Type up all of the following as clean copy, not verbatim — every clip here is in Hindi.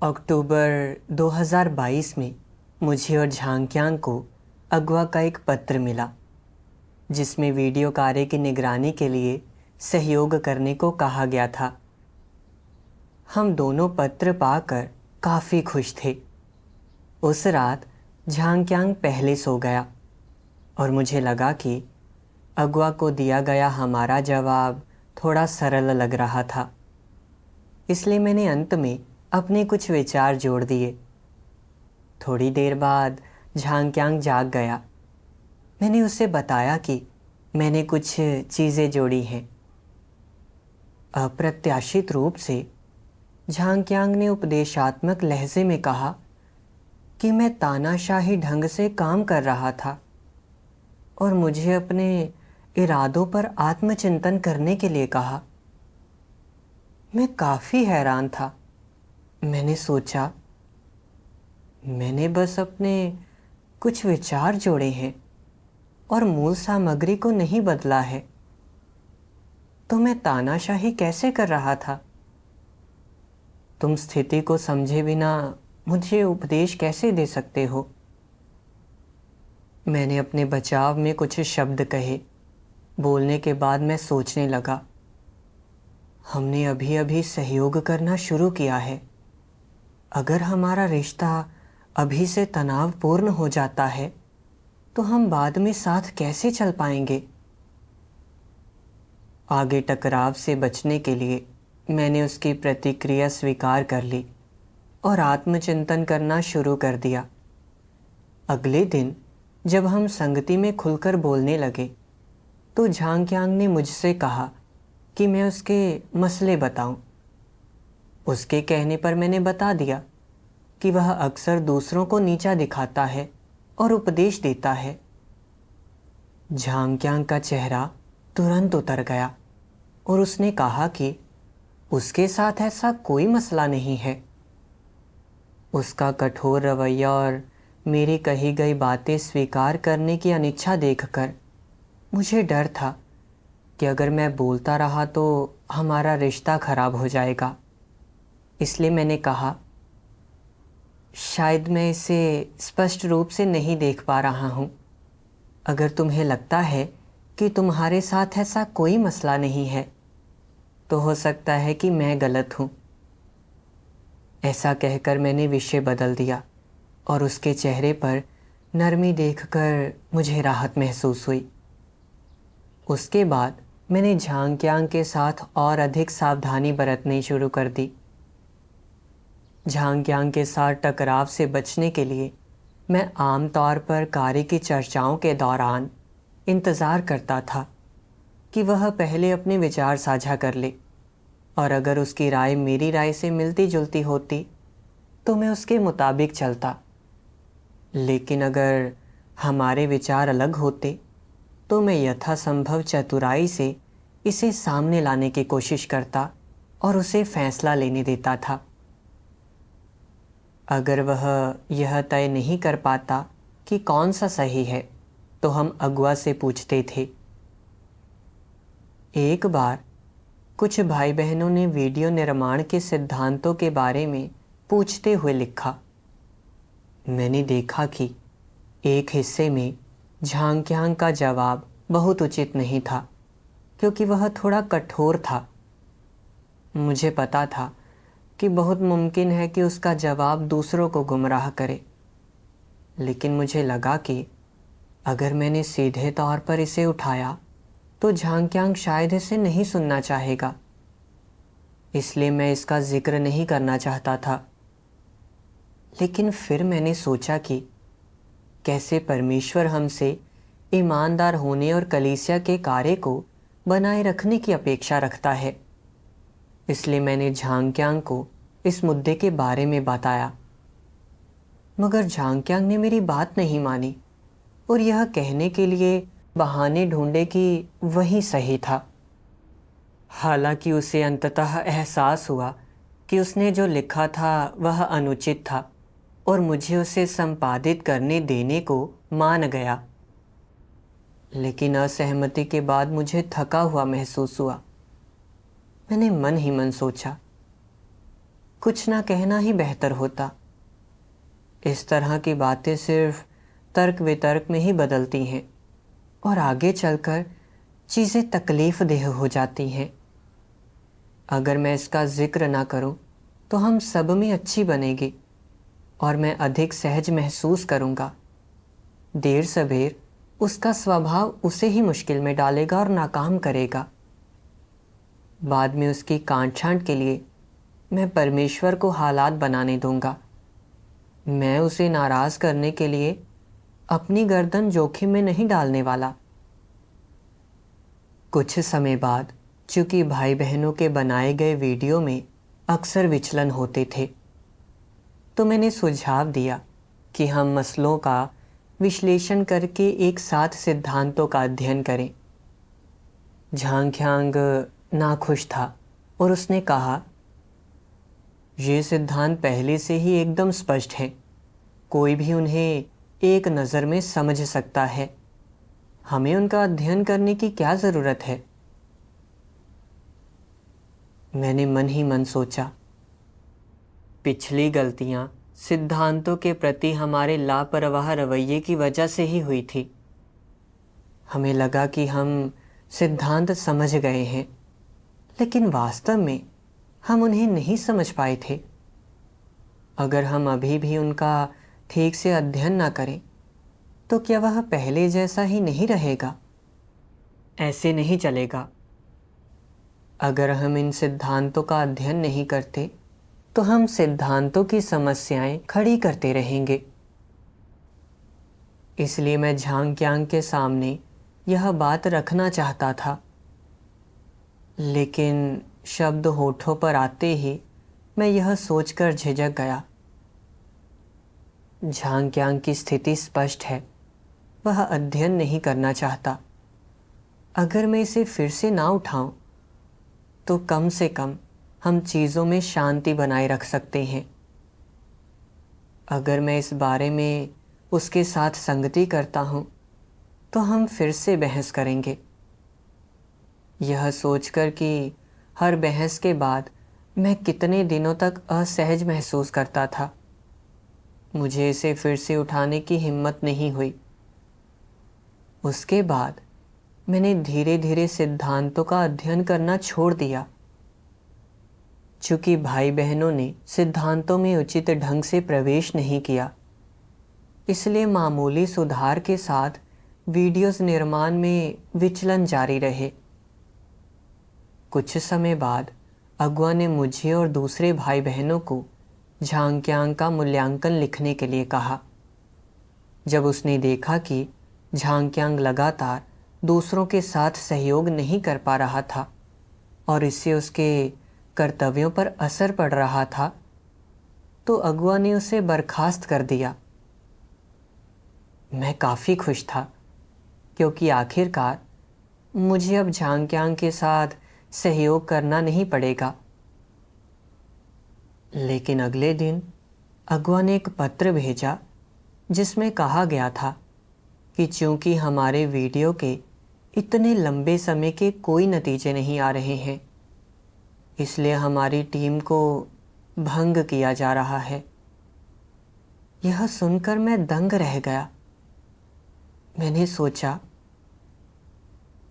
अक्टूबर 2022 में मुझे और झांगक्यांग को अगवा का एक पत्र मिला जिसमें वीडियो कार्य की निगरानी के लिए सहयोग करने को कहा गया था। हम दोनों पत्र पाकर काफ़ी खुश थे। उस रात झांगक्यांग पहले सो गया और मुझे लगा कि अगवा को दिया गया हमारा जवाब थोड़ा सरल लग रहा था, इसलिए मैंने अंत में अपने कुछ विचार जोड़ दिए। थोड़ी देर बाद झांगक्यांग जाग गया। मैंने उसे बताया कि मैंने कुछ चीज़ें जोड़ी हैं। अप्रत्याशित रूप से झांगक्यांग ने उपदेशात्मक लहजे में कहा कि मैं तानाशाही ढंग से काम कर रहा था और मुझे अपने इरादों पर आत्मचिंतन करने के लिए कहा। मैं काफ़ी हैरान था। मैंने सोचा, मैंने बस अपने कुछ विचार जोड़े हैं और मूल सामग्री को नहीं बदला है, तो मैं तानाशाही कैसे कर रहा था? तुम स्थिति को समझे बिना मुझे उपदेश कैसे दे सकते हो? मैंने अपने बचाव में कुछ शब्द कहे। बोलने के बाद मैं सोचने लगा, हमने अभी अभी सहयोग करना शुरू किया है। अगर हमारा रिश्ता अभी से तनावपूर्ण हो जाता है तो हम बाद में साथ कैसे चल पाएंगे? आगे टकराव से बचने के लिए मैंने उसकी प्रतिक्रिया स्वीकार कर ली और आत्मचिंतन करना शुरू कर दिया। अगले दिन जब हम संगति में खुलकर बोलने लगे तो झांगक्यांग ने मुझसे कहा कि मैं उसके मसले बताऊं। उसके कहने पर मैंने बता दिया कि वह अक्सर दूसरों को नीचा दिखाता है और उपदेश देता है। झांगक्यांग का चेहरा तुरंत उतर गया और उसने कहा कि उसके साथ ऐसा कोई मसला नहीं है। उसका कठोर रवैया और मेरी कही गई बातें स्वीकार करने की अनिच्छा देखकर मुझे डर था कि अगर मैं बोलता रहा तो हमारा रिश्ता खराब हो जाएगा। इसलिए मैंने कहा, शायद मैं इसे स्पष्ट रूप से नहीं देख पा रहा हूँ। अगर तुम्हें लगता है कि तुम्हारे साथ ऐसा कोई मसला नहीं है तो हो सकता है कि मैं गलत हूँ। ऐसा कहकर मैंने विषय बदल दिया और उसके चेहरे पर नरमी देखकर मुझे राहत महसूस हुई। उसके बाद मैंने झांगक्यांग के साथ और अधिक सावधानी बरतनी शुरू कर दी। झांगक्यांग के साथ टकराव से बचने के लिए मैं आम तौर पर कार्य की चर्चाओं के दौरान इंतज़ार करता था कि वह पहले अपने विचार साझा कर ले और अगर उसकी राय मेरी राय से मिलती जुलती होती तो मैं उसके मुताबिक चलता। लेकिन अगर हमारे विचार अलग होते तो मैं यथासंभव चतुराई से इसे सामने लाने की कोशिश करता और उसे फैसला लेने देता था। अगर वह यह तय नहीं कर पाता कि कौन सा सही है तो हम अगुआ से पूछते थे। एक बार कुछ भाई बहनों ने वीडियो निर्माण के सिद्धांतों के बारे में पूछते हुए लिखा। मैंने देखा कि एक हिस्से में झांगक्यांग का जवाब बहुत उचित नहीं था क्योंकि वह थोड़ा कठोर था। मुझे पता था कि बहुत मुमकिन है कि उसका जवाब दूसरों को गुमराह करे, लेकिन मुझे लगा कि अगर मैंने सीधे तौर पर इसे उठाया तो झांगक्यांग शायद इसे नहीं सुनना चाहेगा। इसलिए मैं इसका जिक्र नहीं करना चाहता था। लेकिन फिर मैंने सोचा कि कैसे परमेश्वर हमसे ईमानदार होने और कलीसिया के कार्य को बनाए रखने की अपेक्षा रखता है। इसलिए मैंने झांगक्यांग को इस मुद्दे के बारे में बताया, मगर झांगक्यांग ने मेरी बात नहीं मानी और यह कहने के लिए बहाने ढूंढे कि वही सही था। हालांकि उसे अंततः एहसास हुआ कि उसने जो लिखा था वह अनुचित था और मुझे उसे संपादित करने देने को मान गया। लेकिन असहमति के बाद मुझे थका हुआ महसूस हुआ। मैंने मन ही मन सोचा, कुछ ना कहना ही बेहतर होता। इस तरह की बातें सिर्फ तर्क वितर्क में ही बदलती हैं और आगे चलकर चीज़ें तकलीफ़देह हो जाती हैं। अगर मैं इसका जिक्र ना करूं तो हम सब में अच्छी बनेगी और मैं अधिक सहज महसूस करूंगा। देर सवेर उसका स्वभाव उसे ही मुश्किल में डालेगा और नाकाम करेगा। बाद में उसकी कांट छांट के लिए मैं परमेश्वर को हालात बनाने दूंगा। मैं उसे नाराज़ करने के लिए अपनी गर्दन जोखिम में नहीं डालने वाला। कुछ समय बाद चूंकि भाई बहनों के बनाए गए वीडियो में अक्सर विचलन होते थे, तो मैंने सुझाव दिया कि हम मसलों का विश्लेषण करके एक साथ सिद्धांतों का अध्ययन करें। झांगख्यांग नाखुश था और उसने कहा, ये सिद्धांत पहले से ही एकदम स्पष्ट हैं। कोई भी उन्हें एक नज़र में समझ सकता है। हमें उनका अध्ययन करने की क्या ज़रूरत है? मैंने मन ही मन सोचा, पिछली गलतियां सिद्धांतों के प्रति हमारे लापरवाह रवैये की वजह से ही हुई थी। हमें लगा कि हम सिद्धांत समझ गए हैं, लेकिन वास्तव में हम उन्हें नहीं समझ पाए थे। अगर हम अभी भी उनका ठीक से अध्ययन ना करें तो क्या वह पहले जैसा ही नहीं रहेगा? ऐसे नहीं चलेगा। अगर हम इन सिद्धांतों का अध्ययन नहीं करते तो हम सिद्धांतों की समस्याएं खड़ी करते रहेंगे। इसलिए मैं झांगक्यांग के सामने यह बात रखना चाहता था, लेकिन शब्द होठों पर आते ही मैं यह सोचकर झिझक गया। झांगक्यांग की स्थिति स्पष्ट है, वह अध्ययन नहीं करना चाहता। अगर मैं इसे फिर से ना उठाऊं तो कम से कम हम चीज़ों में शांति बनाए रख सकते हैं। अगर मैं इस बारे में उसके साथ संगति करता हूं तो हम फिर से बहस करेंगे। यह सोचकर कि हर बहस के बाद मैं कितने दिनों तक असहज महसूस करता था, मुझे इसे फिर से उठाने की हिम्मत नहीं हुई। उसके बाद मैंने धीरे धीरे सिद्धांतों का अध्ययन करना छोड़ दिया। चूंकि भाई बहनों ने सिद्धांतों में उचित ढंग से प्रवेश नहीं किया, इसलिए मामूली सुधार के साथ वीडियोस निर्माण में विचलन जारी रहे। कुछ समय बाद अगुआ ने मुझे और दूसरे भाई बहनों को झांगक्यांग का मूल्यांकन लिखने के लिए कहा। जब उसने देखा कि झांगक्यांग लगातार दूसरों के साथ सहयोग नहीं कर पा रहा था और इससे उसके कर्तव्यों पर असर पड़ रहा था, तो अगुआ ने उसे बर्खास्त कर दिया। मैं काफ़ी खुश था, क्योंकि आखिरकार मुझे अब झांगक्यांग के साथ सहयोग करना नहीं पड़ेगा। लेकिन अगले दिन अगुआ ने एक पत्र भेजा जिसमें कहा गया था कि चूंकि हमारे वीडियो के इतने लंबे समय के कोई नतीजे नहीं आ रहे हैं, इसलिए हमारी टीम को भंग किया जा रहा है। यह सुनकर मैं दंग रह गया। मैंने सोचा,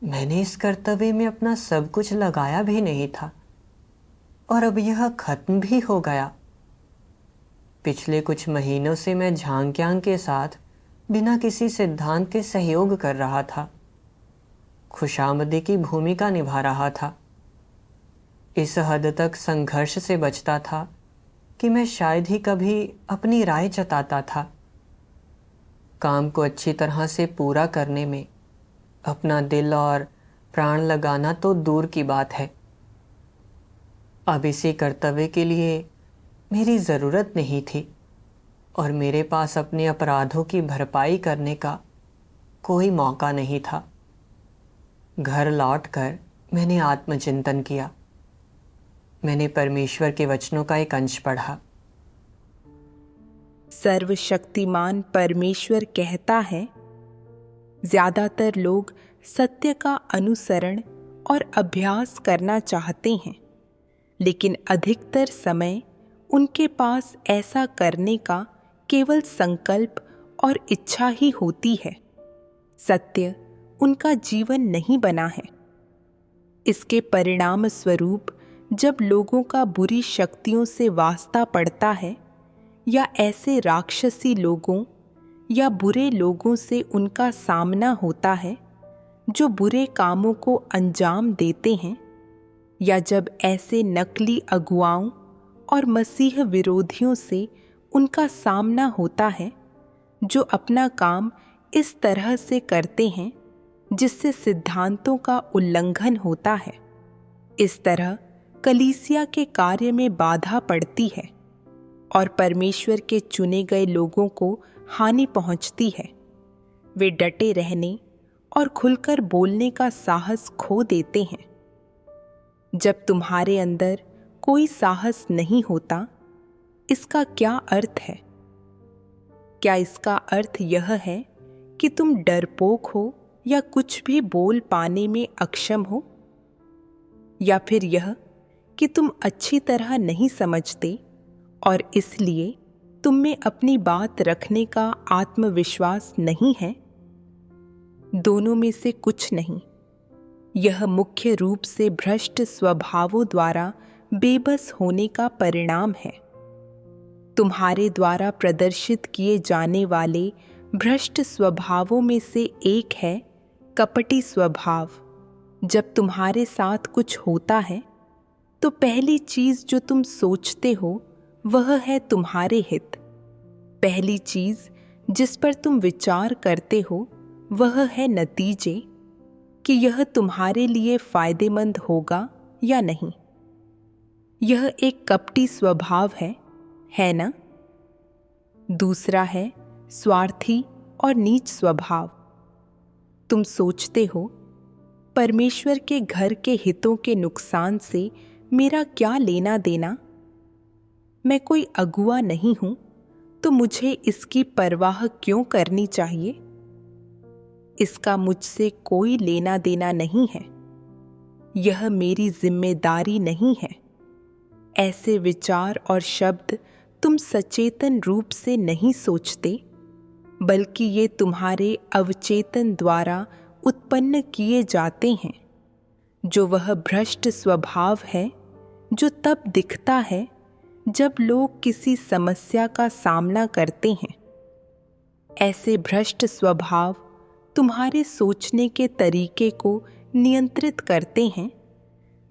मैंने इस कर्तव्य में अपना सब कुछ लगाया भी नहीं था और अब यह खत्म भी हो गया। पिछले कुछ महीनों से मैं झांगक्यांग के साथ बिना किसी सिद्धांत के सहयोग कर रहा था, खुशामदी की भूमिका निभा रहा था। इस हद तक संघर्ष से बचता था कि मैं शायद ही कभी अपनी राय जताता था। काम को अच्छी तरह से पूरा करने में अपना दिल और प्राण लगाना तो दूर की बात है। अब इसी कर्तव्य के लिए मेरी ज़रूरत नहीं थी और मेरे पास अपने अपराधों की भरपाई करने का कोई मौका नहीं था। घर लौटकर मैंने आत्मचिंतन किया। मैंने परमेश्वर के वचनों का एक अंश पढ़ा। सर्वशक्तिमान परमेश्वर कहता है, ज्यादातर लोग सत्य का अनुसरण और अभ्यास करना चाहते हैं, लेकिन अधिकतर समय उनके पास ऐसा करने का केवल संकल्प और इच्छा ही होती है। सत्य उनका जीवन नहीं बना है। इसके परिणाम स्वरूप जब लोगों का बुरी शक्तियों से वास्ता पड़ता है या ऐसे राक्षसी लोगों या बुरे लोगों से उनका सामना होता है जो बुरे कामों को अंजाम देते हैं, या जब ऐसे नकली अगुवाओं और मसीह विरोधियों से उनका सामना होता है जो अपना काम इस तरह से करते हैं जिससे सिद्धांतों का उल्लंघन होता है, इस तरह कलीसिया के कार्य में बाधा पड़ती है और परमेश्वर के चुने गए लोगों को हानि पहुंचती है। वे डटे रहने और खुलकर बोलने का साहस खो देते हैं। जब तुम्हारे अंदर कोई साहस नहीं होता, इसका क्या अर्थ है? क्या इसका अर्थ यह है कि तुम डरपोक हो या कुछ भी बोल पाने में अक्षम हो? या फिर यह कि तुम अच्छी तरह नहीं समझते और इसलिए तुम में अपनी बात रखने का आत्मविश्वास नहीं है? दोनों में से कुछ नहीं। यह मुख्य रूप से भ्रष्ट स्वभावों द्वारा बेबस होने का परिणाम है। तुम्हारे द्वारा प्रदर्शित किए जाने वाले भ्रष्ट स्वभावों में से एक है कपटी स्वभाव। जब तुम्हारे साथ कुछ होता है तो पहली चीज जो तुम सोचते हो वह है तुम्हारे हित। पहली चीज जिस पर तुम विचार करते हो वह है नतीजे, कि यह तुम्हारे लिए फायदेमंद होगा या नहीं। यह एक कपटी स्वभाव है ना? दूसरा है स्वार्थी और नीच स्वभाव। तुम सोचते हो परमेश्वर के घर के हितों के नुकसान से मेरा क्या लेना देना? मैं कोई अगुआ नहीं हूं तो मुझे इसकी परवाह क्यों करनी चाहिए? इसका मुझसे कोई लेना देना नहीं है। यह मेरी जिम्मेदारी नहीं है। ऐसे विचार और शब्द तुम सचेतन रूप से नहीं सोचते, बल्कि ये तुम्हारे अवचेतन द्वारा उत्पन्न किए जाते हैं, जो वह भ्रष्ट स्वभाव है जो तब दिखता है जब लोग किसी समस्या का सामना करते हैं। ऐसे भ्रष्ट स्वभाव तुम्हारे सोचने के तरीके को नियंत्रित करते हैं।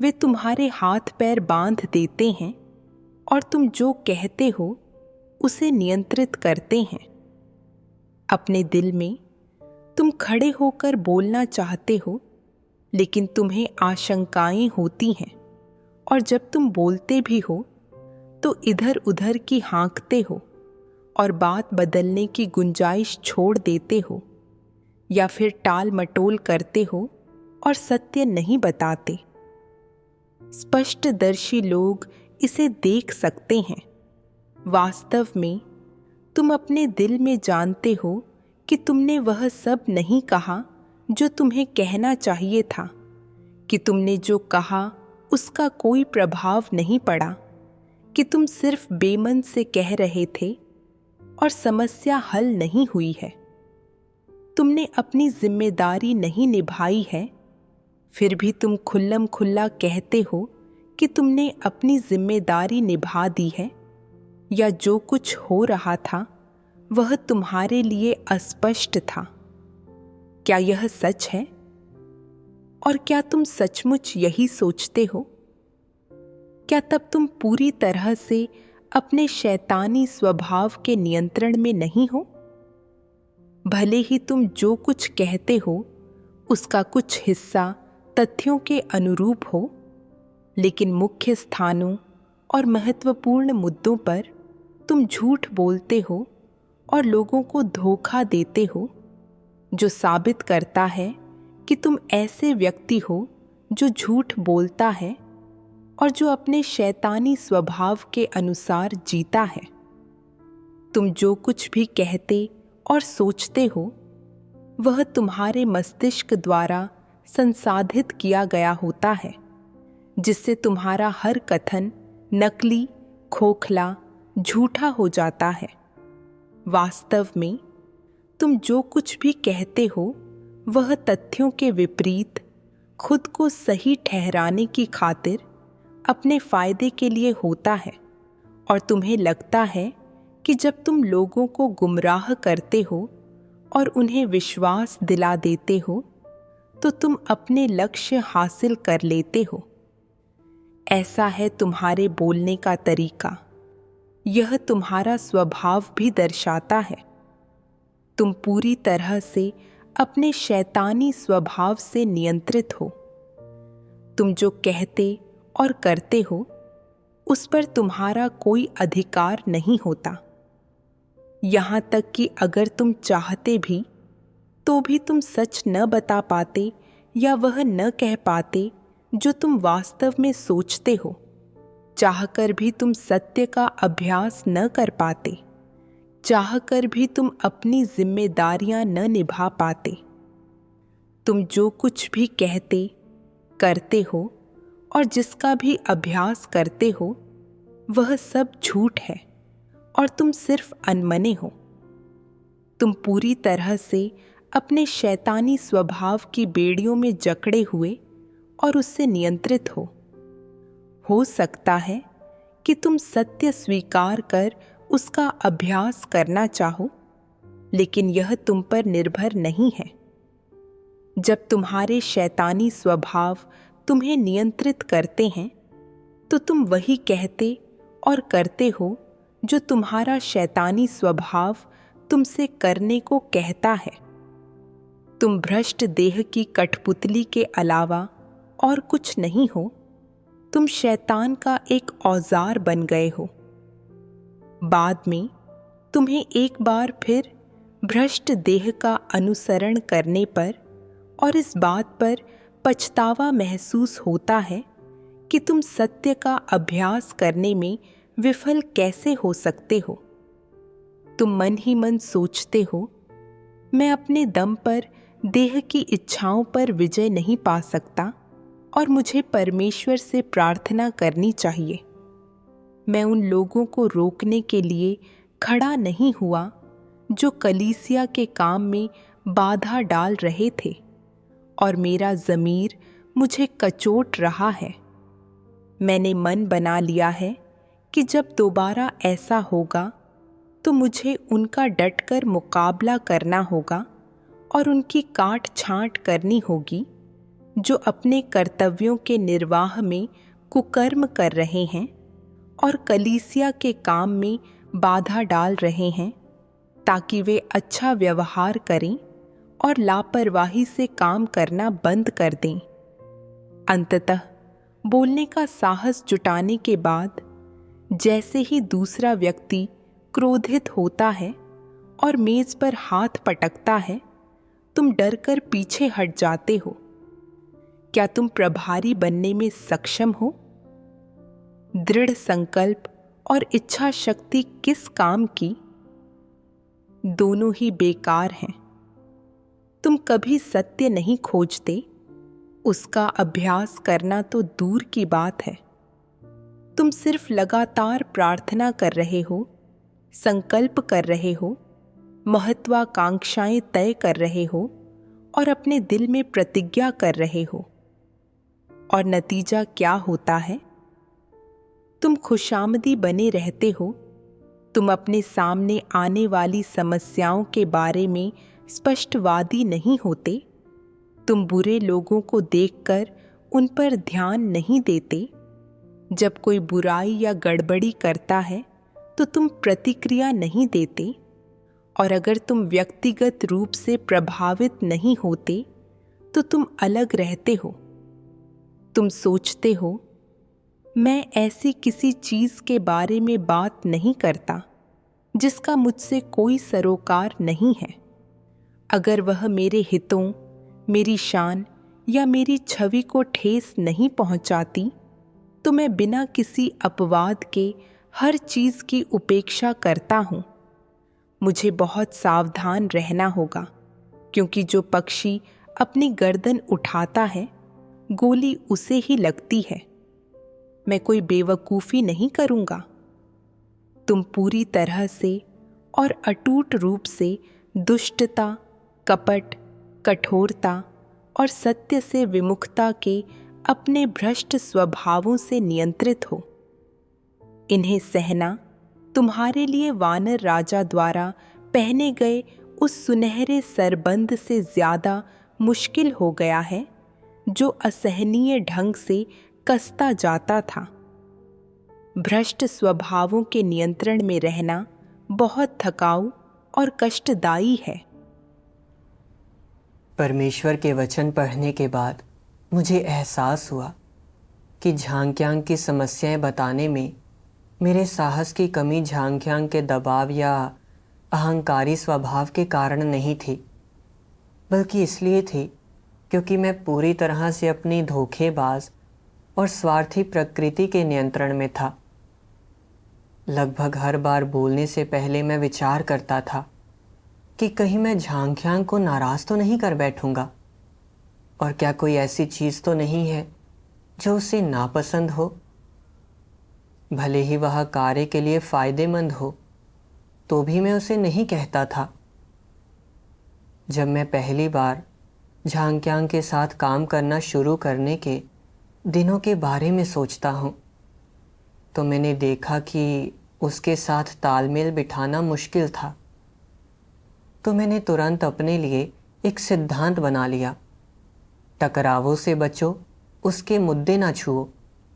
वे तुम्हारे हाथ पैर बांध देते हैं और तुम जो कहते हो उसे नियंत्रित करते हैं। अपने दिल में तुम खड़े होकर बोलना चाहते हो, लेकिन तुम्हें आशंकाएं होती हैं, और जब तुम बोलते भी हो तो इधर उधर की हाँकते हो और बात बदलने की गुंजाइश छोड़ देते हो, या फिर टाल मटोल करते हो और सत्य नहीं बताते। स्पष्टदर्शी लोग इसे देख सकते हैं। वास्तव में तुम अपने दिल में जानते हो कि तुमने वह सब नहीं कहा जो तुम्हें कहना चाहिए था, कि तुमने जो कहा उसका कोई प्रभाव नहीं पड़ा, कि तुम सिर्फ बेमन से कह रहे थे और समस्या हल नहीं हुई है। तुमने अपनी जिम्मेदारी नहीं निभाई है, फिर भी तुम खुल्लम खुल्ला कहते हो कि तुमने अपनी जिम्मेदारी निभा दी है, या जो कुछ हो रहा था वह तुम्हारे लिए अस्पष्ट था। क्या यह सच है? और क्या तुम सचमुच यही सोचते हो? क्या तब तुम पूरी तरह से अपने शैतानी स्वभाव के नियंत्रण में नहीं हो? भले ही तुम जो कुछ कहते हो उसका कुछ हिस्सा तथ्यों के अनुरूप हो, लेकिन मुख्य स्थानों और महत्वपूर्ण मुद्दों पर तुम झूठ बोलते हो और लोगों को धोखा देते हो, जो साबित करता है कि तुम ऐसे व्यक्ति हो जो झूठ बोलता है और जो अपने शैतानी स्वभाव के अनुसार जीता है। तुम जो कुछ भी कहते और सोचते हो वह तुम्हारे मस्तिष्क द्वारा संसाधित किया गया होता है, जिससे तुम्हारा हर कथन नकली खोखला, झूठा हो जाता है। वास्तव में तुम जो कुछ भी कहते हो वह तथ्यों के विपरीत खुद को सही ठहराने की खातिर अपने फायदे के लिए होता है, और तुम्हें लगता है कि जब तुम लोगों को गुमराह करते हो और उन्हें विश्वास दिला देते हो तो तुम अपने लक्ष्य हासिल कर लेते हो। ऐसा है तुम्हारे बोलने का तरीका। यह तुम्हारा स्वभाव भी दर्शाता है। तुम पूरी तरह से अपने शैतानी स्वभाव से नियंत्रित हो। तुम जो कहते और करते हो उस पर तुम्हारा कोई अधिकार नहीं होता। यहाँ तक कि अगर तुम चाहते भी तो भी तुम सच न बता पाते या वह न कह पाते जो तुम वास्तव में सोचते हो। चाहकर भी तुम सत्य का अभ्यास न कर पाते। चाहकर भी तुम अपनी जिम्मेदारियां न निभा पाते। तुम जो कुछ भी कहते, करते हो और जिसका भी अभ्यास करते हो वह सब झूठ है और तुम सिर्फ अनमने हो। तुम पूरी तरह से अपने शैतानी स्वभाव की बेड़ियों में जकड़े हुए और उससे नियंत्रित हो सकता है कि तुम सत्य स्वीकार कर उसका अभ्यास करना चाहो, लेकिन यह तुम पर निर्भर नहीं है। जब तुम्हारे शैतानी स्वभाव तुम्हें नियंत्रित करते हैं तो तुम वही कहते और करते हो जो तुम्हारा शैतानी स्वभाव तुमसे करने को कहता है। तुम भ्रष्ट देह की कठपुतली के अलावा और कुछ नहीं हो। तुम शैतान का एक औजार बन गए हो। बाद में तुम्हें एक बार फिर भ्रष्ट देह का अनुसरण करने पर और इस बात पर पछतावा महसूस होता है कि तुम सत्य का अभ्यास करने में विफल कैसे हो सकते हो। तुम मन ही मन सोचते हो, मैं अपने दम पर देह की इच्छाओं पर विजय नहीं पा सकता और मुझे परमेश्वर से प्रार्थना करनी चाहिए। मैं उन लोगों को रोकने के लिए खड़ा नहीं हुआ जो कलीसिया के काम में बाधा डाल रहे थे, और मेरा ज़मीर मुझे कचोट रहा है। मैंने मन बना लिया है कि जब दोबारा ऐसा होगा तो मुझे उनका डटकर मुकाबला करना होगा और उनकी काट छांट करनी होगी जो अपने कर्तव्यों के निर्वाह में कुकर्म कर रहे हैं और कलीसिया के काम में बाधा डाल रहे हैं, ताकि वे अच्छा व्यवहार करें और लापरवाही से काम करना बंद कर दें। अंततः बोलने का साहस जुटाने के बाद जैसे ही दूसरा व्यक्ति क्रोधित होता है और मेज पर हाथ पटकता है, तुम डरकर पीछे हट जाते हो। क्या तुम प्रभारी बनने में सक्षम हो? दृढ़ संकल्प और इच्छा शक्ति किस काम की? दोनों ही बेकार हैं। तुम कभी सत्य नहीं खोजते, उसका अभ्यास करना तो दूर की बात है। तुम सिर्फ लगातार प्रार्थना कर रहे हो, संकल्प कर रहे हो, महत्वाकांक्षाएं तय कर रहे हो और अपने दिल में प्रतिज्ञा कर रहे हो। और नतीजा क्या होता है? तुम खुशामदी बने रहते हो। तुम अपने सामने आने वाली समस्याओं के बारे में स्पष्टवादी नहीं होते। तुम बुरे लोगों को देखकर उन पर ध्यान नहीं देते। जब कोई बुराई या गड़बड़ी करता है तो तुम प्रतिक्रिया नहीं देते, और अगर तुम व्यक्तिगत रूप से प्रभावित नहीं होते तो तुम अलग रहते हो। तुम सोचते हो, मैं ऐसी किसी चीज के बारे में बात नहीं करता जिसका मुझसे कोई सरोकार नहीं है। अगर वह मेरे हितों, मेरी शान या मेरी छवि को ठेस नहीं पहुंचाती तो मैं बिना किसी अपवाद के हर चीज की उपेक्षा करता हूं। मुझे बहुत सावधान रहना होगा, क्योंकि जो पक्षी अपनी गर्दन उठाता है गोली उसे ही लगती है। मैं कोई बेवकूफ़ी नहीं करूँगा तुम पूरी तरह से और अटूट रूप से दुष्टता, कपट, कठोरता और सत्य से विमुखता के अपने भ्रष्ट स्वभावों से नियंत्रित हो। इन्हें सहना तुम्हारे लिए वानर राजा द्वारा पहने गए उस सुनहरे सरबंद से ज्यादा मुश्किल हो गया है जो असहनीय ढंग से कसता जाता था। भ्रष्ट स्वभावों के नियंत्रण में रहना बहुत थकाऊ और कष्टदायी है। परमेश्वर के वचन पढ़ने के बाद मुझे एहसास हुआ कि झांग्यांग की समस्याएं बताने में मेरे साहस की कमी झांग्यांग के दबाव या अहंकारी स्वभाव के कारण नहीं थी, बल्कि इसलिए थी क्योंकि मैं पूरी तरह से अपनी धोखेबाज और स्वार्थी प्रकृति के नियंत्रण में था। लगभग हर बार बोलने से पहले मैं विचार करता था कि कहीं मैं झांग्यांग को नाराज तो नहीं कर बैठूंगा, और क्या कोई ऐसी चीज़ तो नहीं है जो उसे नापसंद हो। भले ही वह कार्य के लिए फ़ायदेमंद हो तो भी मैं उसे नहीं कहता था। जब मैं पहली बार झांग्यांग के साथ काम करना शुरू करने के दिनों के बारे में सोचता हूँ तो मैंने देखा कि उसके साथ तालमेल बिठाना मुश्किल था। तो मैंने तुरंत अपने लिए एक सिद्धांत बना लिया, टकरावों से बचो, उसके मुद्दे ना छुओ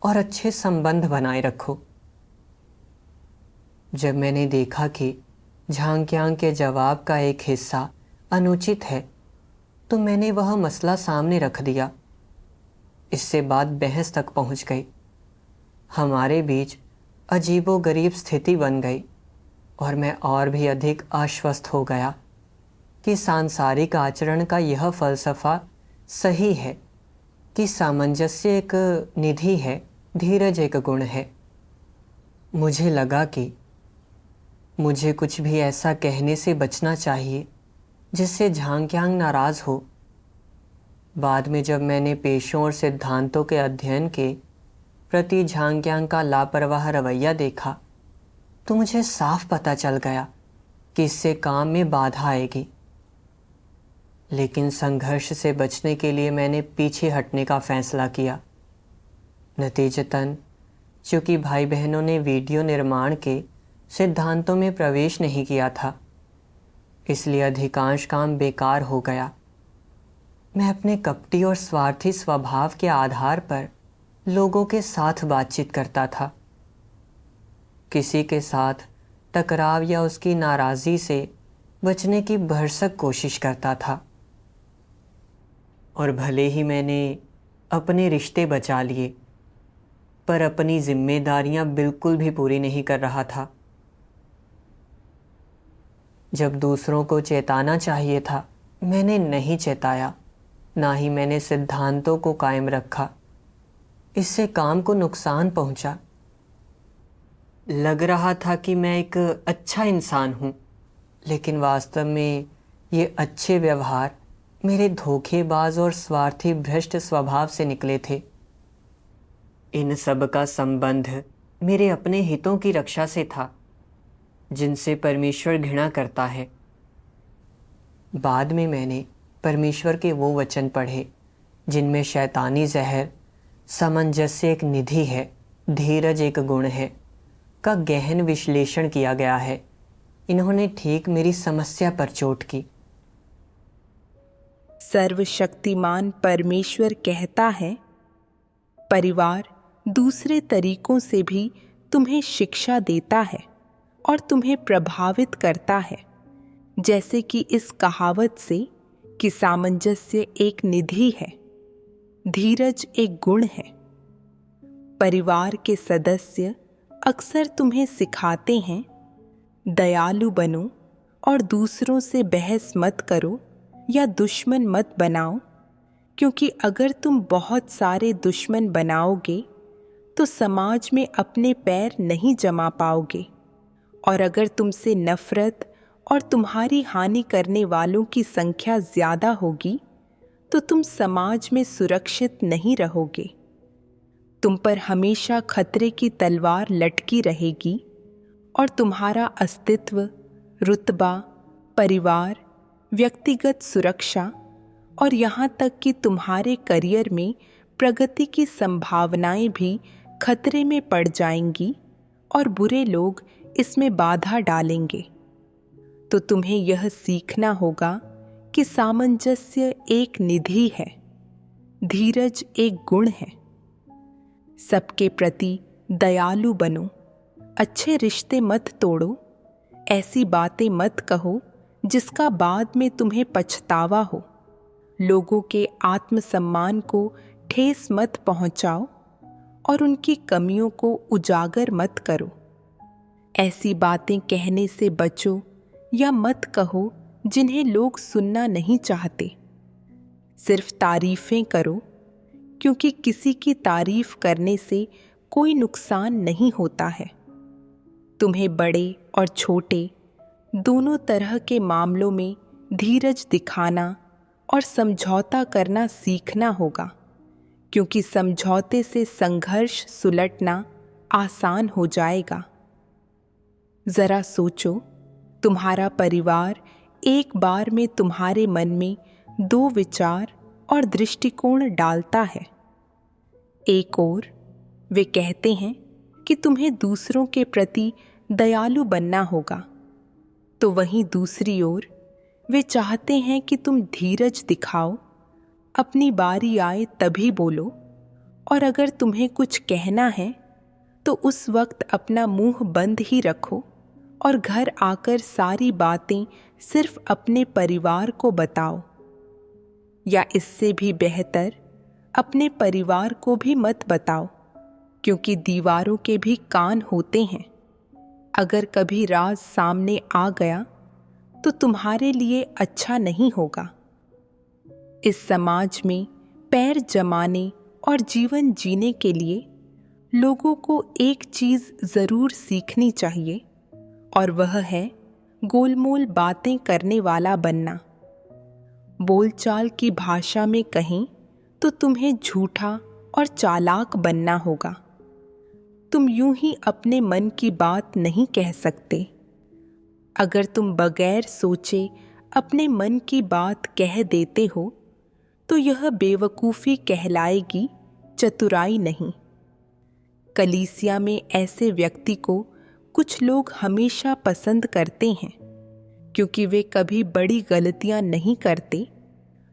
और अच्छे संबंध बनाए रखो। जब मैंने देखा कि झांग्यांग के जवाब का एक हिस्सा अनुचित है तो मैंने वह मसला सामने रख दिया। इससे बात बहस तक पहुंच गई। हमारे बीच अजीबोगरीब स्थिति बन गई और मैं और भी अधिक आश्वस्त हो गया कि सांसारिक आचरण का यह फलसफा सही है कि सामंजस्य एक निधि है, धीरज एक गुण है। मुझे लगा कि मुझे कुछ भी ऐसा कहने से बचना चाहिए जिससे झांग्यांग नाराज हो। बाद में जब मैंने पेशों और सिद्धांतों के अध्ययन के प्रति झांग्यांग का लापरवाह रवैया देखा तो मुझे साफ पता चल गया कि इससे काम में बाधा आएगी। लेकिन संघर्ष से बचने के लिए मैंने पीछे हटने का फैसला किया। नतीजतन चूँकि भाई बहनों ने वीडियो निर्माण के सिद्धांतों में प्रवेश नहीं किया था, इसलिए अधिकांश काम बेकार हो गया। मैं अपने कपटी और स्वार्थी स्वभाव के आधार पर लोगों के साथ बातचीत करता था। किसी के साथ टकराव या उसकी नाराज़ी से बचने की भरसक कोशिश करता था, और भले ही मैंने अपने रिश्ते बचा लिए पर अपनी जिम्मेदारियां बिल्कुल भी पूरी नहीं कर रहा था। जब दूसरों को चेताना चाहिए था मैंने नहीं चेताया, ना ही मैंने सिद्धांतों को कायम रखा। इससे काम को नुकसान पहुंचा। लग रहा था कि मैं एक अच्छा इंसान हूं, लेकिन वास्तव में ये अच्छे व्यवहार मेरे धोखेबाज और स्वार्थी भ्रष्ट स्वभाव से निकले थे। इन सब का संबंध मेरे अपने हितों की रक्षा से था जिनसे परमेश्वर घृणा करता है। बाद में मैंने परमेश्वर के वो वचन पढ़े जिनमें शैतानी जहर, सामंजस्य एक निधि है, धीरज एक गुण है का गहन विश्लेषण किया गया है। इन्होंने ठीक मेरी समस्या पर चोट की। सर्वशक्तिमान परमेश्वर कहता है, परिवार दूसरे तरीकों से भी तुम्हें शिक्षा देता है और तुम्हें प्रभावित करता है, जैसे कि इस कहावत से कि सामंजस्य एक निधि है, धीरज एक गुण है। परिवार के सदस्य अक्सर तुम्हें सिखाते हैं, दयालु बनो और दूसरों से बहस मत करो या दुश्मन मत बनाओ, क्योंकि अगर तुम बहुत सारे दुश्मन बनाओगे तो समाज में अपने पैर नहीं जमा पाओगे, और अगर तुमसे नफरत और तुम्हारी हानि करने वालों की संख्या ज़्यादा होगी तो तुम समाज में सुरक्षित नहीं रहोगे। तुम पर हमेशा खतरे की तलवार लटकी रहेगी और तुम्हारा अस्तित्व, रुतबा, परिवार, व्यक्तिगत सुरक्षा और यहाँ तक कि तुम्हारे करियर में प्रगति की संभावनाएं भी खतरे में पड़ जाएंगी और बुरे लोग इसमें बाधा डालेंगे। तो तुम्हें यह सीखना होगा कि सामंजस्य एक निधि है, धीरज एक गुण है। सबके प्रति दयालु बनो, अच्छे रिश्ते मत तोड़ो, ऐसी बातें मत कहो जिसका बाद में तुम्हें पछतावा हो। लोगों के आत्मसम्मान को ठेस मत पहुंचाओ और उनकी कमियों को उजागर मत करो। ऐसी बातें कहने से बचो या मत कहो जिन्हें लोग सुनना नहीं चाहते। सिर्फ तारीफें करो, क्योंकि किसी की तारीफ करने से कोई नुकसान नहीं होता है। तुम्हें बड़े और छोटे दोनों तरह के मामलों में धीरज दिखाना और समझौता करना सीखना होगा, क्योंकि समझौते से संघर्ष सुलटना आसान हो जाएगा। जरा सोचो, तुम्हारा परिवार एक बार में तुम्हारे मन में 2 विचार और दृष्टिकोण डालता है। एक ओर वे कहते हैं कि तुम्हें दूसरों के प्रति दयालु बनना होगा, तो वहीं दूसरी ओर वे चाहते हैं कि तुम धीरज दिखाओ, अपनी बारी आए तभी बोलो, और अगर तुम्हें कुछ कहना है तो उस वक्त अपना मुंह बंद ही रखो और घर आकर सारी बातें सिर्फ अपने परिवार को बताओ। या इससे भी बेहतर अपने परिवार को भी मत बताओ, क्योंकि दीवारों के भी कान होते हैं। अगर कभी राज सामने आ गया तो तुम्हारे लिए अच्छा नहीं होगा। इस समाज में पैर जमाने और जीवन जीने के लिए लोगों को एक चीज जरूर सीखनी चाहिए, और वह है गोलमोल बातें करने वाला बनना। बोलचाल की भाषा में कहें तो तुम्हें झूठा और चालाक बनना होगा। तुम यूं ही अपने मन की बात नहीं कह सकते। अगर तुम बगैर सोचे अपने मन की बात कह देते हो तो यह बेवकूफ़ी कहलाएगी, चतुराई नहीं। कलीसिया में ऐसे व्यक्ति को कुछ लोग हमेशा पसंद करते हैं, क्योंकि वे कभी बड़ी गलतियां नहीं करते,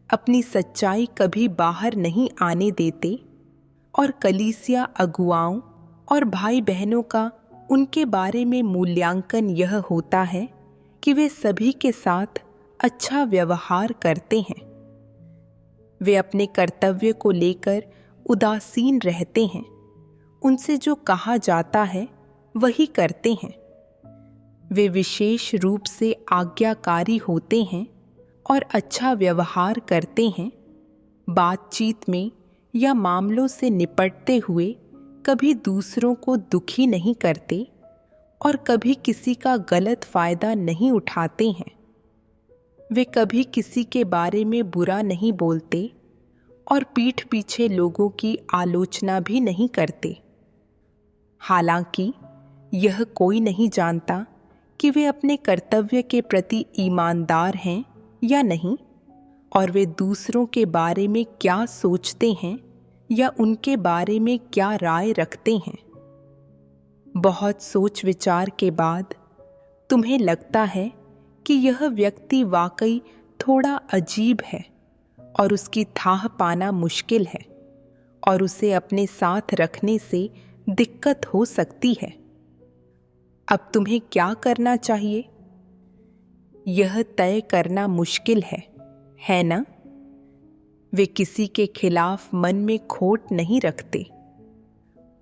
अपनी सच्चाई कभी बाहर नहीं आने देते, और कलीसिया अगुवाओं और भाई बहनों का उनके बारे में मूल्यांकन यह होता है कि वे सभी के साथ अच्छा व्यवहार करते हैं। वे अपने कर्तव्य को लेकर उदासीन रहते हैं, उनसे जो कहा जाता है वही करते हैं। वे विशेष रूप से आज्ञाकारी होते हैं और अच्छा व्यवहार करते हैं। बातचीत में या मामलों से निपटते हुए कभी दूसरों को दुखी नहीं करते और कभी किसी का गलत फायदा नहीं उठाते हैं। वे कभी किसी के बारे में बुरा नहीं बोलते और पीठ पीछे लोगों की आलोचना भी नहीं करते। हालांकि यह कोई नहीं जानता कि वे अपने कर्तव्य के प्रति ईमानदार हैं या नहीं, और वे दूसरों के बारे में क्या सोचते हैं या उनके बारे में क्या राय रखते हैं। बहुत सोच विचार के बाद तुम्हें लगता है कि यह व्यक्ति वाकई थोड़ा अजीब है और उसकी थाह पाना मुश्किल है और उसे अपने साथ रखने से दिक्कत हो सकती है। अब तुम्हें क्या करना चाहिए? यह तय करना मुश्किल है ना? वे किसी के खिलाफ मन में खोट नहीं रखते।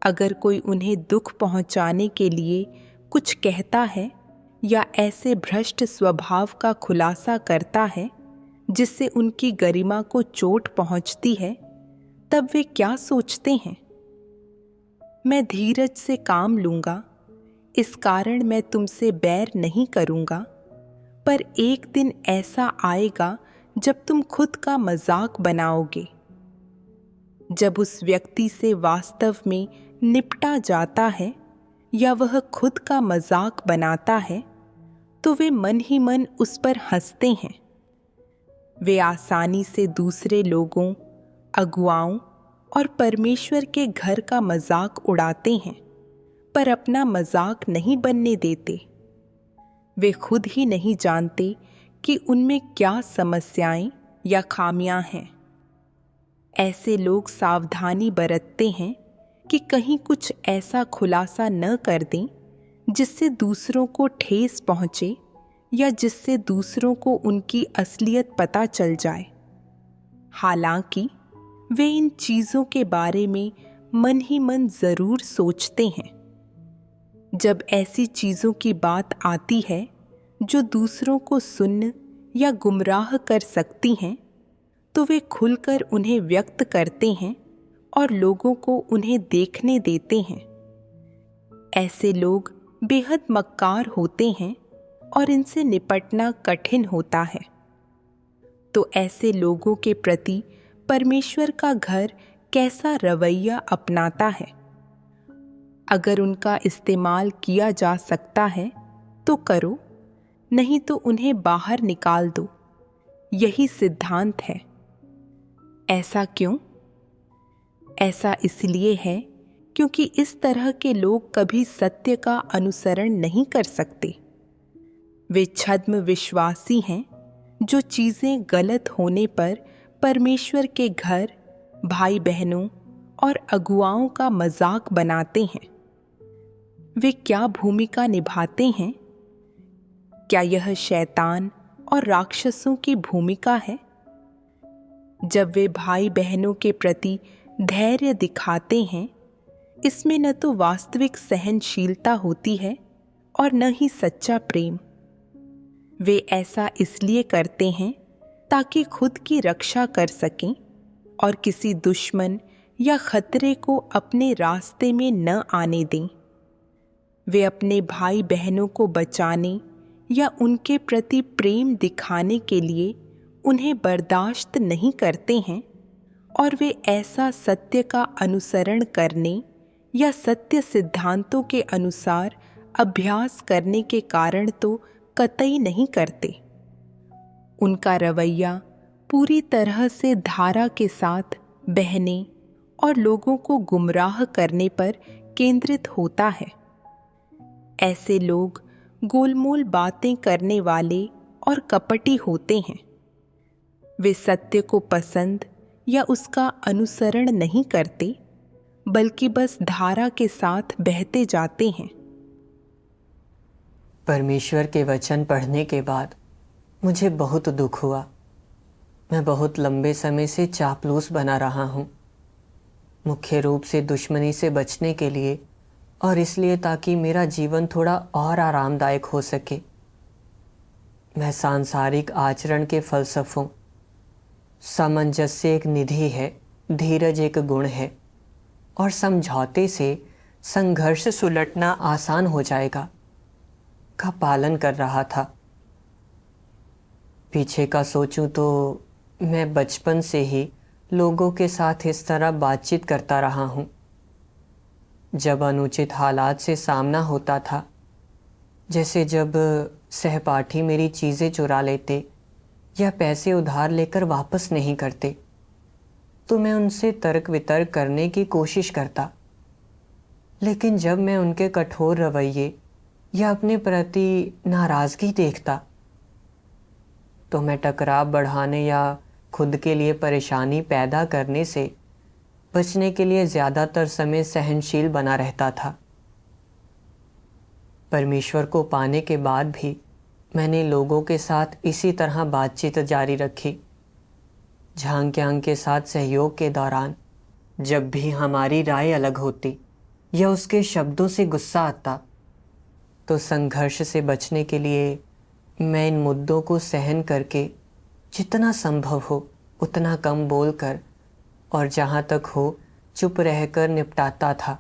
अगर कोई उन्हें दुख पहुंचाने के लिए कुछ कहता है या ऐसे भ्रष्ट स्वभाव का खुलासा करता है जिससे उनकी गरिमा को चोट पहुंचती है, तब वे क्या सोचते हैं? मैं धीरज से काम लूंगा, इस कारण मैं तुमसे बैर नहीं करूंगा, पर एक दिन ऐसा आएगा जब तुम खुद का मजाक बनाओगे। जब उस व्यक्ति से वास्तव में निपटा जाता है या वह खुद का मजाक बनाता है तो वे मन ही मन उस पर हंसते हैं। वे आसानी से दूसरे लोगों, अगुवाओं और परमेश्वर के घर का मजाक उड़ाते हैं, पर अपना मजाक नहीं बनने देते। वे खुद ही नहीं जानते कि उनमें क्या समस्याएं या खामियां हैं। ऐसे लोग सावधानी बरतते हैं कि कहीं कुछ ऐसा खुलासा न कर दें जिससे दूसरों को ठेस पहुंचे या जिससे दूसरों को उनकी असलियत पता चल जाए। हालांकि वे इन चीज़ों के बारे में मन ही मन ज़रूर सोचते हैं। जब ऐसी चीज़ों की बात आती है जो दूसरों को सुन्न या गुमराह कर सकती हैं, तो वे खुलकर उन्हें व्यक्त करते हैं और लोगों को उन्हें देखने देते हैं। ऐसे लोग बेहद मक्कार होते हैं और इनसे निपटना कठिन होता है। तो ऐसे लोगों के प्रति परमेश्वर का घर कैसा रवैया अपनाता है? अगर उनका इस्तेमाल किया जा सकता है तो करो, नहीं तो उन्हें बाहर निकाल दो। यही सिद्धांत है। ऐसा क्यों? ऐसा इसलिए है क्योंकि इस तरह के लोग कभी सत्य का अनुसरण नहीं कर सकते। वे छद्म विश्वासी हैं जो चीज़ें गलत होने पर परमेश्वर के घर, भाई बहनों और अगुवाओं का मजाक बनाते हैं। वे क्या भूमिका निभाते हैं? क्या यह शैतान और राक्षसों की भूमिका है? जब वे भाई बहनों के प्रति धैर्य दिखाते हैं, इसमें न तो वास्तविक सहनशीलता होती है और न ही सच्चा प्रेम। वे ऐसा इसलिए करते हैं ताकि खुद की रक्षा कर सकें और किसी दुश्मन या खतरे को अपने रास्ते में न आने दें। वे अपने भाई बहनों को बचाने या उनके प्रति प्रेम दिखाने के लिए उन्हें बर्दाश्त नहीं करते हैं, और वे ऐसा सत्य का अनुसरण करने या सत्य सिद्धांतों के अनुसार अभ्यास करने के कारण तो कतई नहीं करते। उनका रवैया पूरी तरह से धारा के साथ बहने और लोगों को गुमराह करने पर केंद्रित होता है। ऐसे लोग गोलमोल बातें करने वाले और कपटी होते हैं। वे सत्य को पसंद या उसका अनुसरण नहीं करते, बल्कि बस धारा के साथ बहते जाते हैं। परमेश्वर के वचन पढ़ने के बाद मुझे बहुत दुख हुआ। मैं बहुत लंबे समय से चापलूस बना रहा हूँ, मुख्य रूप से दुश्मनी से बचने के लिए, और इसलिए ताकि मेरा जीवन थोड़ा और आरामदायक हो सके। मैं सांसारिक आचरण के फलसफों, सामंजस्य एक निधि है, धीरज एक गुण है, और समझौते से संघर्ष सुलटना आसान हो जाएगा का पालन कर रहा था। पीछे का सोचूं तो मैं बचपन से ही लोगों के साथ इस तरह बातचीत करता रहा हूँ। जब अनुचित हालात से सामना होता था, जैसे जब सहपाठी मेरी चीज़ें चुरा लेते या पैसे उधार लेकर वापस नहीं करते, तो मैं उनसे तर्क वितर्क करने की कोशिश करता। लेकिन जब मैं उनके कठोर रवैये या अपने प्रति नाराज़गी देखता, तो मैं टकराव बढ़ाने या खुद के लिए परेशानी पैदा करने से बचने के लिए ज़्यादातर समय सहनशील बना रहता था। परमेश्वर को पाने के बाद भी मैंने लोगों के साथ इसी तरह बातचीत जारी रखी। झांग के साथ सहयोग के दौरान जब भी हमारी राय अलग होती या उसके शब्दों से गुस्सा आता, तो संघर्ष से बचने के लिए मैं इन मुद्दों को सहन करके जितना संभव हो उतना कम बोलकर और जहाँ तक हो चुप रहकर निपटाता था।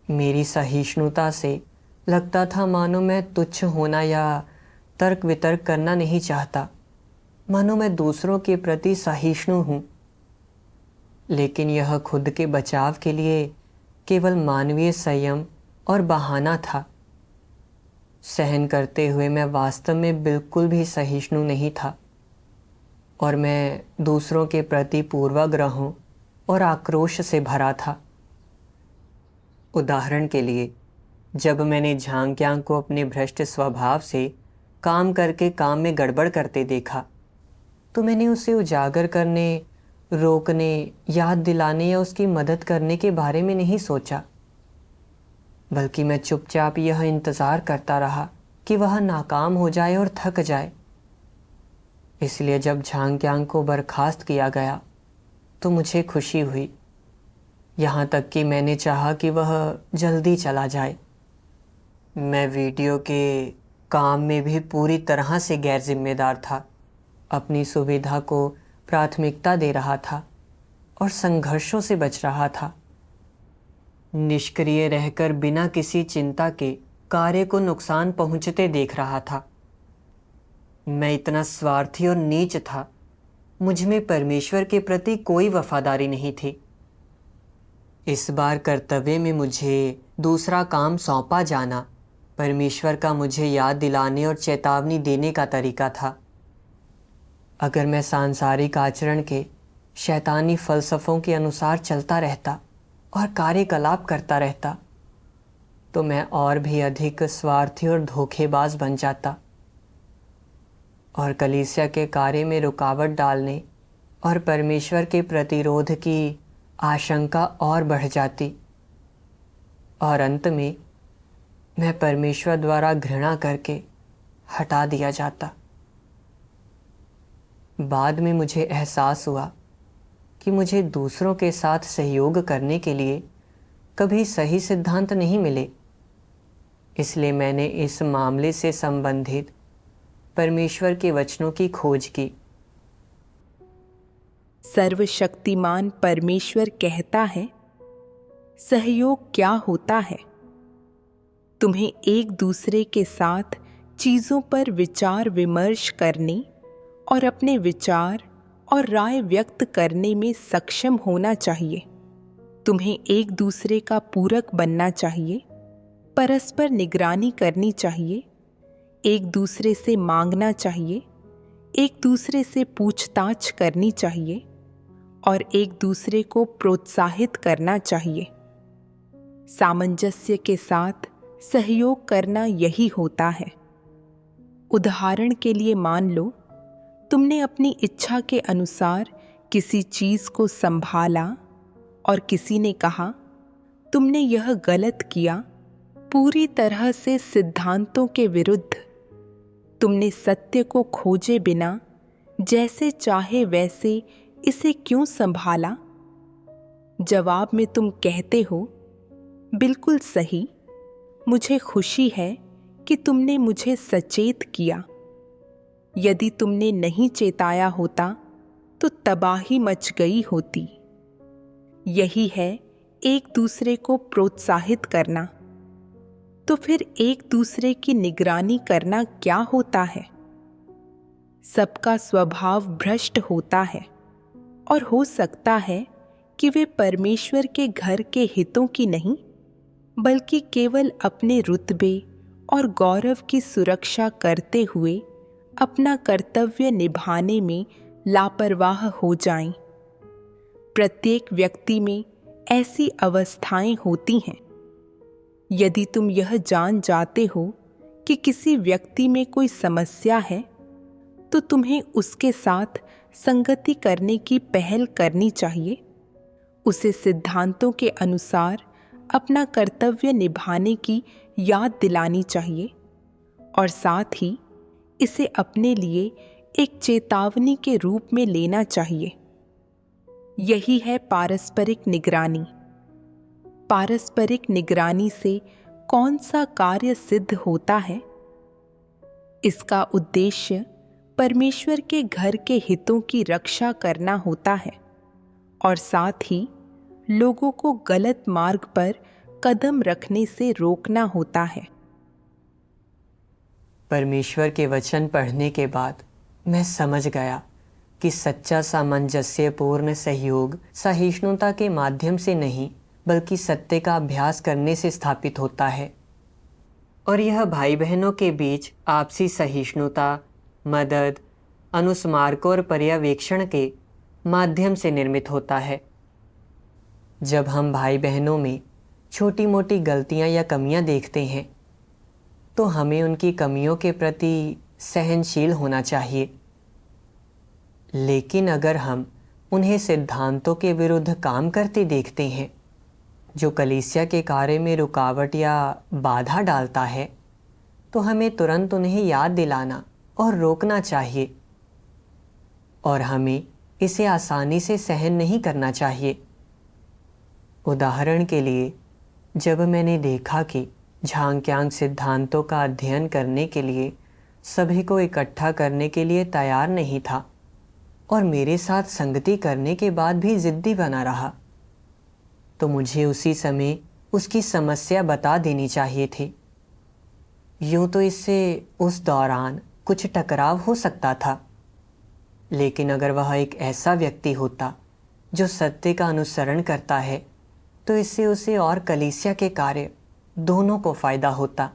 मेरी सहिष्णुता से लगता था मानो मैं तुच्छ होना या तर्क वितर्क करना नहीं चाहता, मानो मैं दूसरों के प्रति सहिष्णु हूँ। लेकिन यह खुद के बचाव के लिए केवल मानवीय संयम और बहाना था। सहन करते हुए मैं वास्तव में बिल्कुल भी सहिष्णु नहीं था और मैं दूसरों के प्रति पूर्वाग्रहों और आक्रोश से भरा था। उदाहरण के लिए, जब मैंने झांग्यांग को अपने भ्रष्ट स्वभाव से काम करके काम में गड़बड़ करते देखा, तो मैंने उसे उजागर करने, रोकने, याद दिलाने या उसकी मदद करने के बारे में नहीं सोचा, बल्कि मैं चुपचाप यह इंतज़ार करता रहा कि वह नाकाम हो जाए और थक जाए। इसलिए जब झांग्यांग को बर्खास्त किया गया तो मुझे खुशी हुई, यहाँ तक कि मैंने चाहा कि वह जल्दी चला जाए। मैं वीडियो के काम में भी पूरी तरह से गैर जिम्मेदार था, अपनी सुविधा को प्राथमिकता दे रहा था और संघर्षों से बच रहा था। निष्क्रिय रहकर बिना किसी चिंता के कार्य को नुकसान पहुंचते देख रहा था। मैं इतना स्वार्थी और नीच था, मुझ में परमेश्वर के प्रति कोई वफादारी नहीं थी। इस बार कर्तव्य में मुझे दूसरा काम सौंपा जाना परमेश्वर का मुझे याद दिलाने और चेतावनी देने का तरीका था। अगर मैं सांसारिक आचरण के शैतानी फलसफों के अनुसार चलता रहता और कार्यकलाप करता रहता, तो मैं और भी अधिक स्वार्थी और धोखेबाज बन जाता और कलीसिया के कार्य में रुकावट डालने और परमेश्वर के प्रतिरोध की आशंका और बढ़ जाती और अंत में मैं परमेश्वर द्वारा घृणा करके हटा दिया जाता। बाद में मुझे एहसास हुआ कि मुझे दूसरों के साथ सहयोग करने के लिए कभी सही सिद्धांत नहीं मिले, इसलिए मैंने इस मामले से संबंधित परमेश्वर के वचनों की खोज की। सर्वशक्तिमान परमेश्वर कहता है, सहयोग क्या होता है? तुम्हें एक दूसरे के साथ चीज़ों पर विचार विमर्श करने और अपने विचार और राय व्यक्त करने में सक्षम होना चाहिए। तुम्हें एक दूसरे का पूरक बनना चाहिए, परस्पर निगरानी करनी चाहिए, एक दूसरे से मांगना चाहिए, एक दूसरे से पूछताछ करनी चाहिए और एक दूसरे को प्रोत्साहित करना चाहिए। सामंजस्य के साथ सहयोग करना यही होता है। उदाहरण के लिए मान लो, तुमने अपनी इच्छा के अनुसार किसी चीज़ को संभाला और किसी ने कहा, तुमने यह गलत किया, पूरी तरह से सिद्धांतों के विरुद्ध। तुमने सत्य को खोजे बिना जैसे चाहे वैसे इसे क्यों संभाला? जवाब में तुम कहते हो, बिल्कुल सही, मुझे खुशी है कि तुमने मुझे सचेत किया। यदि तुमने नहीं चेताया होता तो तबाही मच गई होती। यही है एक दूसरे को प्रोत्साहित करना। तो फिर एक दूसरे की निगरानी करना क्या होता है? सबका स्वभाव भ्रष्ट होता है और हो सकता है कि वे परमेश्वर के घर के हितों की नहीं, बल्कि केवल अपने रुतबे और गौरव की सुरक्षा करते हुए अपना कर्तव्य निभाने में लापरवाह हो जाएं। प्रत्येक व्यक्ति में ऐसी अवस्थाएं होती हैं। यदि तुम यह जान जाते हो कि किसी व्यक्ति में कोई समस्या है, तो तुम्हें उसके साथ संगति करने की पहल करनी चाहिए। उसे सिद्धांतों के अनुसार अपना कर्तव्य निभाने की याद दिलानी चाहिए और साथ ही इसे अपने लिए एक चेतावनी के रूप में लेना चाहिए। यही है पारस्परिक निगरानी। पारस्परिक निगरानी से कौन सा कार्य सिद्ध होता है? इसका उद्देश्य परमेश्वर के घर के हितों की रक्षा करना होता है और साथ ही लोगों को गलत मार्ग पर कदम रखने से रोकना होता है। परमेश्वर के वचन पढ़ने के बाद मैं समझ गया कि सच्चा सामंजस्यपूर्ण सहयोग सहिष्णुता के माध्यम से नहीं, बल्कि सत्य का अभ्यास करने से स्थापित होता है। और यह भाई बहनों के बीच आपसी सहिष्णुता, मदद, अनुस्मारक और पर्यवेक्षण के माध्यम से निर्मित होता है। जब हम भाई बहनों में छोटी मोटी गलतियां या कमियां देखते हैं तो हमें उनकी कमियों के प्रति सहनशील होना चाहिए। लेकिन अगर हम उन्हें सिद्धांतों के विरुद्ध काम करते देखते हैं जो कलीसिया के कार्य में रुकावट या बाधा डालता है, तो हमें तुरंत उन्हें याद दिलाना और रोकना चाहिए। और हमें इसे आसानी से सहन नहीं करना चाहिए। उदाहरण के लिए, जब मैंने देखा कि झांग्यांग सिद्धांतों का अध्ययन करने के लिए सभी को इकट्ठा करने के लिए तैयार नहीं था और मेरे साथ संगति करने के बाद भी जिद्दी बना रहा, तो मुझे उसी समय उसकी समस्या बता देनी चाहिए थी। यूं तो इससे उस दौरान कुछ टकराव हो सकता था, लेकिन अगर वह एक ऐसा व्यक्ति होता जो सत्य का अनुसरण करता है, तो इससे उसे और कलीसिया के कार्य दोनों को फायदा होता।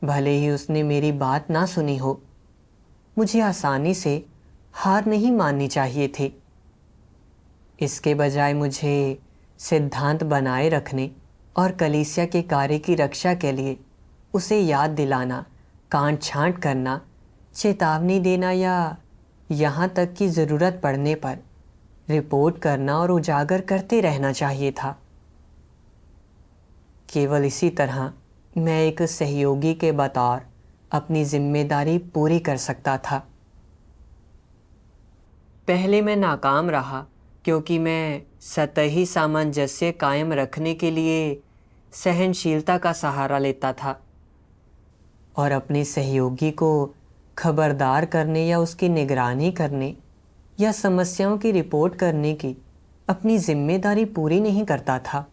भले ही उसने मेरी बात ना सुनी हो, मुझे आसानी से हार नहीं माननी चाहिए थी। इसके बजाय मुझे सिद्धांत बनाए रखने और कलीसिया के कार्य की रक्षा के लिए उसे याद दिलाना, कांट छांट करना, चेतावनी देना या यहाँ तक कि ज़रूरत पड़ने पर रिपोर्ट करना और उजागर करते रहना चाहिए था। केवल इसी तरह मैं एक सहयोगी के बतौर अपनी जिम्मेदारी पूरी कर सकता था। पहले मैं नाकाम रहा क्योंकि मैं सतही सामंजस्य कायम रखने के लिए सहनशीलता का सहारा लेता था और अपने सहयोगी को खबरदार करने या उसकी निगरानी करने या समस्याओं की रिपोर्ट करने की अपनी जिम्मेदारी पूरी नहीं करता था।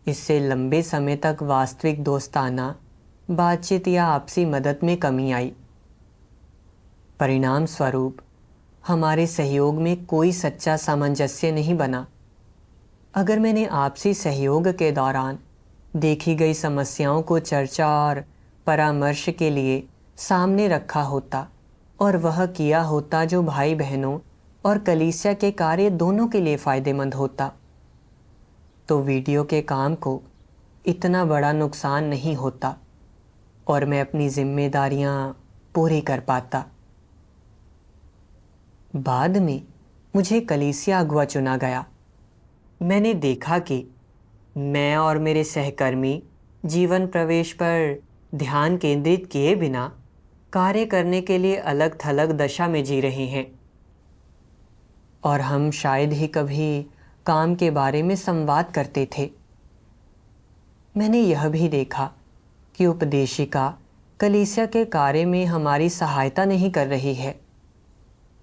इससे लंबे समय तक वास्तविक दोस्ताना बातचीत या आपसी मदद में कमी आई। परिणाम स्वरूप हमारे सहयोग में कोई सच्चा सामंजस्य नहीं बना। अगर मैंने आपसी सहयोग के दौरान देखी गई समस्याओं को चर्चा और परामर्श के लिए सामने रखा होता और वह किया होता जो भाई बहनों और कलीसिया के कार्य दोनों के लिए फ़ायदेमंद होता, तो वीडियो के काम को इतना बड़ा नुकसान नहीं होता और मैं अपनी जिम्मेदारियां पूरी कर पाता। बाद में मुझे कलीसिया अगुआ चुना गया। मैंने देखा कि मैं और मेरे सहकर्मी जीवन प्रवेश पर ध्यान केंद्रित किए बिना कार्य करने के लिए अलग थलग दशा में जी रहे हैं और हम शायद ही कभी काम के बारे में संवाद करते थे। मैंने यह भी देखा कि उपदेशिका कलीसिया के कार्य में हमारी सहायता नहीं कर रही है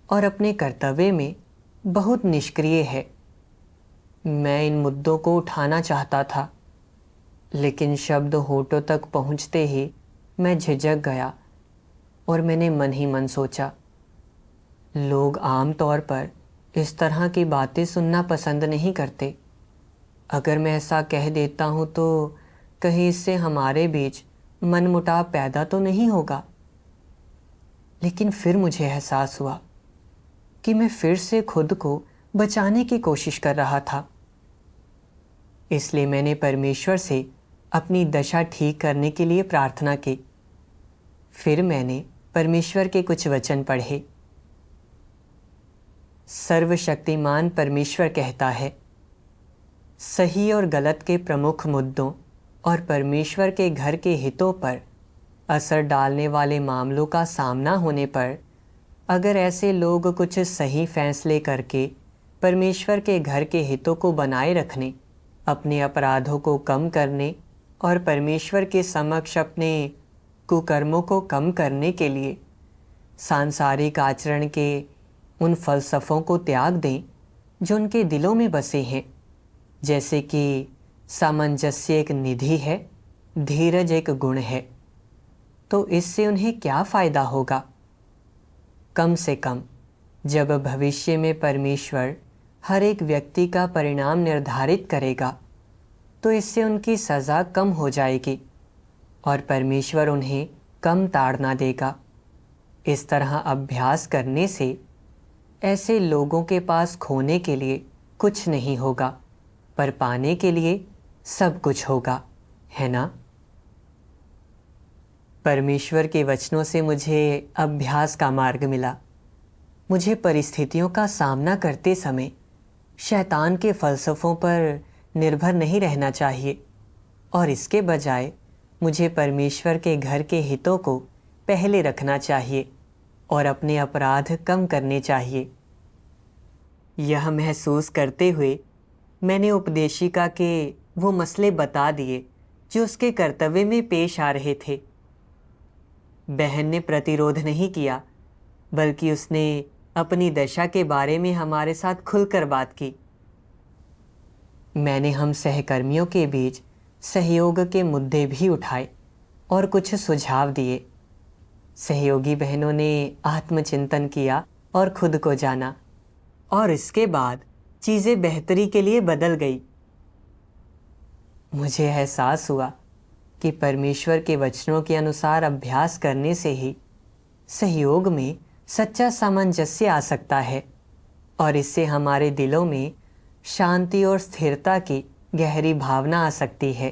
और अपने कर्तव्य में बहुत निष्क्रिय है। मैं इन मुद्दों को उठाना चाहता था, लेकिन शब्द होठों तक पहुंचते ही मैं झिझक गया और मैंने मन ही मन सोचा, लोग आम तौर पर इस तरह की बातें सुनना पसंद नहीं करते। अगर मैं ऐसा कह देता हूँ तो कहीं इससे हमारे बीच मनमुटाव पैदा तो नहीं होगा। लेकिन फिर मुझे एहसास हुआ कि मैं फिर से खुद को बचाने की कोशिश कर रहा था। इसलिए मैंने परमेश्वर से अपनी दशा ठीक करने के लिए प्रार्थना की। फिर मैंने परमेश्वर के कुछ वचन पढ़े। सर्वशक्तिमान परमेश्वर कहता है, सही और गलत के प्रमुख मुद्दों और परमेश्वर के घर के हितों पर असर डालने वाले मामलों का सामना होने पर अगर ऐसे लोग कुछ सही फैसले करके परमेश्वर के घर के हितों को बनाए रखने, अपने अपराधों को कम करने और परमेश्वर के समक्ष अपने कुकर्मों को कम करने के लिए सांसारिक आचरण के उन फलसफों को त्याग दें जो उनके दिलों में बसे हैं, जैसे कि सामंजस्य एक निधि है, धीरज एक गुण है, तो इससे उन्हें क्या फ़ायदा होगा? कम से कम जब भविष्य में परमेश्वर हर एक व्यक्ति का परिणाम निर्धारित करेगा, तो इससे उनकी सज़ा कम हो जाएगी और परमेश्वर उन्हें कम ताड़ना देगा। इस तरह अभ्यास करने से ऐसे लोगों के पास खोने के लिए कुछ नहीं होगा, पर पाने के लिए सब कुछ होगा, है ना? परमेश्वर के वचनों से मुझे अभ्यास का मार्ग मिला। मुझे परिस्थितियों का सामना करते समय शैतान के फ़लसफ़ों पर निर्भर नहीं रहना चाहिए और इसके बजाय मुझे परमेश्वर के घर के हितों को पहले रखना चाहिए और अपने अपराध कम करने चाहिए। यह महसूस करते हुए मैंने उपदेशिका के वो मसले बता दिए जो उसके कर्तव्य में पेश आ रहे थे। बहन ने प्रतिरोध नहीं किया, बल्कि उसने अपनी दशा के बारे में हमारे साथ खुलकर बात की। मैंने हम सहकर्मियों के बीच सहयोग के मुद्दे भी उठाए और कुछ सुझाव दिए। सहयोगी बहनों ने आत्मचिंतन किया और खुद को जाना, और इसके बाद चीज़ें बेहतरी के लिए बदल गई। मुझे एहसास हुआ कि परमेश्वर के वचनों के अनुसार अभ्यास करने से ही सहयोग में सच्चा सामंजस्य आ सकता है और इससे हमारे दिलों में शांति और स्थिरता की गहरी भावना आ सकती है।